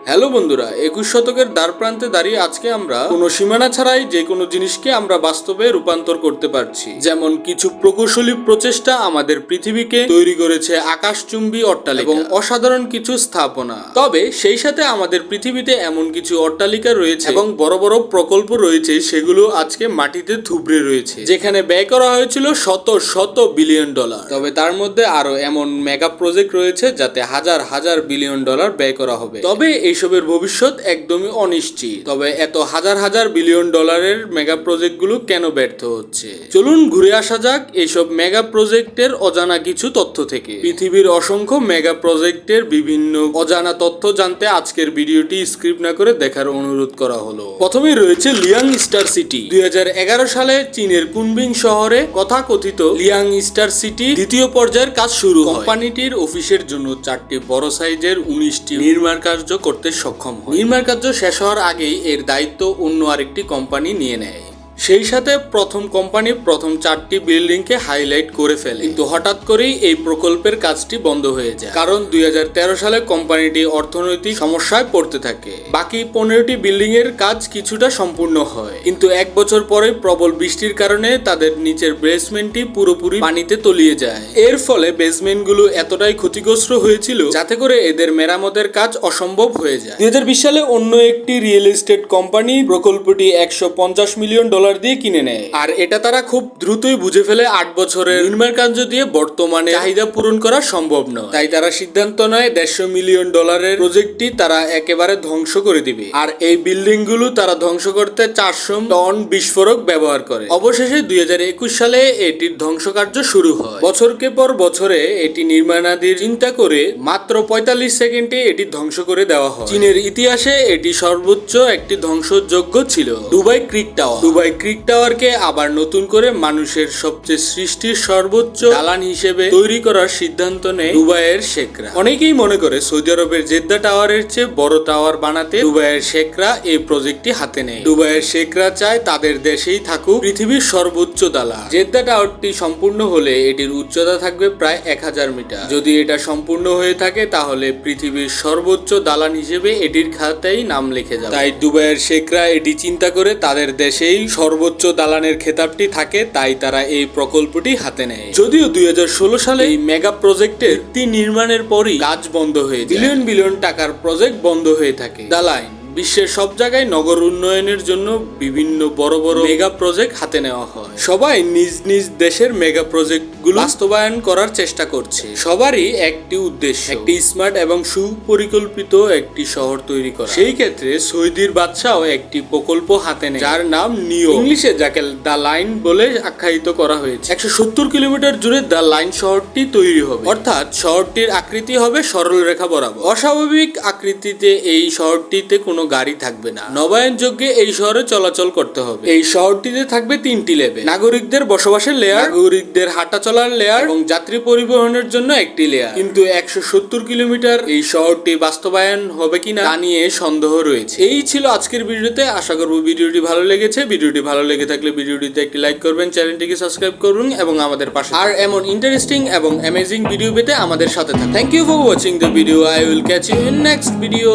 Hello বন্ধুরা, 21 শতকের দ্বারপ্রান্তে দাঁড়িয়ে আজকে আমরা কোনো সীমানা ছাড়াই যে কোনো জিনিসকে আমরা বাস্তবে রূপান্তর করতে পারছি। যেমন কিছু প্রকৌশলী প্রচেষ্টা আমাদের পৃথিবীকে তৈরি করেছে আকাশচুম্বী অট্টালিকা এবং অসাধারণ কিছু স্থাপনা। তবে সেই সাথে আমাদের পৃথিবীতে এমন কিছু অট্টালিকা রয়েছে এবং বড় বড় প্রকল্প রয়েছে, সেগুলো আজকে মাটিতে থুবড়ে রয়েছে, যেখানে ব্যয় করা হয়েছিল শত শত বিলিয়ন ডলার। তবে তার মধ্যে আরো এমন মেগা প্রজেক্ট রয়েছে যাতে হাজার হাজার বিলিয়ন ডলার ব্যয় করা হবে। তবে এইসবের ভবিষ্যৎ একদমই অনিশ্চিত। তবে এত হাজার হাজার বিলিয়ন ডলারের মেগা প্রজেক্ট গুলো কেন ব্যর্থ হচ্ছে, চলুন ঘুরে আসা যাক এইসব মেগা প্রজেক্টের অজানা কিছু তথ্য থেকে। পৃথিবীর অসংখ্য মেগা প্রজেক্টের বিভিন্ন অজানা তথ্য জানতে আজকের ভিডিওটি স্কিপ না করে দেখার অনুরোধ করা হলো। প্রথমেই রয়েছে লিয়াং স্টার সিটি। 2011 সালে চীনের কুনমিং শহরে তথাকথিত লিয়াং স্টার সিটি দ্বিতীয় পর্যায়ের কাজ শুরু হয়। কোম্পানিটির অফিসের জন্য 4টি বড় সাইজের 19টি নির্মাণ কার্য করতে সক্ষম হয়। নির্মাণ কার্য শেষ হওয়ার আগেই এর দায়িত্ব অন্য আরেকটি কোম্পানি নিয়ে নেয়। সেই সাথে প্রথম কোম্পানি প্রথম 4টি বিল্ডিংকে হাইলাইট করে ফেলে, কিন্তু হঠাৎ করেই এই প্রকল্পের কাজটি বন্ধ হয়ে যায়, কারণ 2013 সালে কোম্পানিটি অর্থনৈতিক সমস্যায় পড়তে থাকে। বাকি 15টি বিল্ডিং এর কাজ কিছুটা সম্পূর্ণ হয়, কিন্তু এক বছর পরে প্রবল বৃষ্টির কারণে তাদের নিচের বেসমেন্টটি পুরোপুরি পানিতে তলিয়ে যায়। এর ফলে বেসমেন্টগুলো এতটাই ক্ষতিগ্রস্ত হয়েছিল যাতে করে এদের মেরামতের কাজ অসম্ভব হয়ে যায়। 2020 সালে অন্য একটি রিয়েল এস্টেট কোম্পানি প্রকল্পটি 150 মিলিয়ন ডলার দিয়ে কিনে নেয়, আর এটা তারা খুব দ্রুতই বুঝে ফেলে 8 বছরের নির্মাণ কার্য দিয়ে বর্তমানে চাহিদা পূরণ করা সম্ভব নয়। তাই তারা সিদ্ধান্ত নেয় 150 মিলিয়ন ডলারের প্রজেক্টটি তারা একেবারে ধ্বংস করে দিবে, আর এই বিল্ডিং গুলো তারা ধ্বংস করতে 400 টন বিস্ফোরক ব্যবহার করে। অবশেষে 2021 সালে এটির ধ্বংস কার্য শুরু হয়। বছরকে পর বছরে এটি নির্মাণাধীন চিন্তা করে মাত্র 45 সেকেন্ডে এটি ধ্বংস করে দেওয়া হয়। চীনের ইতিহাসে এটি সর্বোচ্চ একটি ধ্বংসযোগ্য ছিল। Dubai Creek Tower. Dubai Creek টাওয়ারকে আবার নতুন করে মানুষের সবচেয়ে সৃষ্টির সর্বোচ্চ দালান হিসেবে তৈরি করার সিদ্ধান্ত নেয় দুবাইয়ের শেখরা। অনেকেই মনে করে সৌদি আরবের জেদ্দা টাওয়ারের চেয়ে বড় টাওয়ার বানাতে দুবাইয়ের শেখরা এই প্রজেক্টটি হাতে নেয়। দুবাইয়ের শেখরা চায় তাদের দেশেই থাকুক পৃথিবীর সর্বোচ্চ দালান। জেদ্দা টাওয়ারটি সম্পূর্ণ হলে এটির উচ্চতা থাকবে প্রায় 1000 মিটার। যদি এটা সম্পূর্ণ হয়ে থাকে তাহলে পৃথিবীর সর্বোচ্চ দালান হিসেবে এটির খাতায় নাম লিখে যাবে। তাই দুবাইয়ের শেখরা এটি চিন্তা করে তাদের দেশেই সর্বোচ্চ দালানের খেতাবটি থাকে, তাই তারা এই প্রকল্পটি হাতে নেয়। যদিও 2016 সালে এই মেগা প্রজেক্টের নির্মাণের পরই কাজ বন্ধ হয়ে যায়। বিলিয়ন বিলিয়ন টাকার প্রজেক্ট বন্ধ হয়ে থাকে। দ্য লাইন বিশ্বের সব জায়গায় নগর উন্নয়নের জন্য বিভিন্ন বড় বড় মেগা প্রজেক্ট হাতে নেওয়া হয়। সবাই নিজ নিজ দেশের মেগা প্রজেক্ট গুলো বাস্তবায়ন করার চেষ্টা করছে। সবারই একটি উদ্দেশ্য, একটি স্মার্ট এবং সুপরিকল্পিত একটি শহর তৈরি করা। সেই ক্ষেত্রে সৌদির বাদশাও একটি প্রকল্প হাতে নেয়, যার নাম নিও, ইংলিশে যাকে দ্য লাইন বলে আখ্যায়িত করা হয়েছে। 170 কিলোমিটার জুড়ে দ্য লাইন শহরটি তৈরি হবে, অর্থাৎ শহরটির আকৃতি হবে সরল রেখা বরাবর। অস্বাভাবিক আকৃতিতে এই শহরটিতে কোনো গাড়ি থাকবে না। নবায়নযোগ্যে এই শহরে চলাচল করতে হবে। এই শহরটিতে থাকবে 3টি লেভেল: নাগরিকদের বসবাসের লেয়ার, নাগরিকদের হাঁটা চলার লেয়ার এবং যাত্রী পরিবহনের জন্য একটি লেয়ার। কিন্তু 170 কিলোমিটার এই শহরটি বাস্তবায়ন হবে কিনা তা নিয়ে সন্দেহ রয়েছে। এই ছিল আজকের ভিডিওতে। আশা করব ভিডিওটি ভালো লেগেছে। ভিডিওটি ভালো লেগে থাকলে ভিডিওটিতে একটি লাইক করবেন, চ্যানেলটিকে সাবস্ক্রাইব করুন এবং আমাদের পাশে আর এমন ইন্টারেস্টিং এবং অ্যামেজিং ভিডিও পেতে আমাদের সাথে থাকুন। Thank you for watching the video. I will catch you in next video.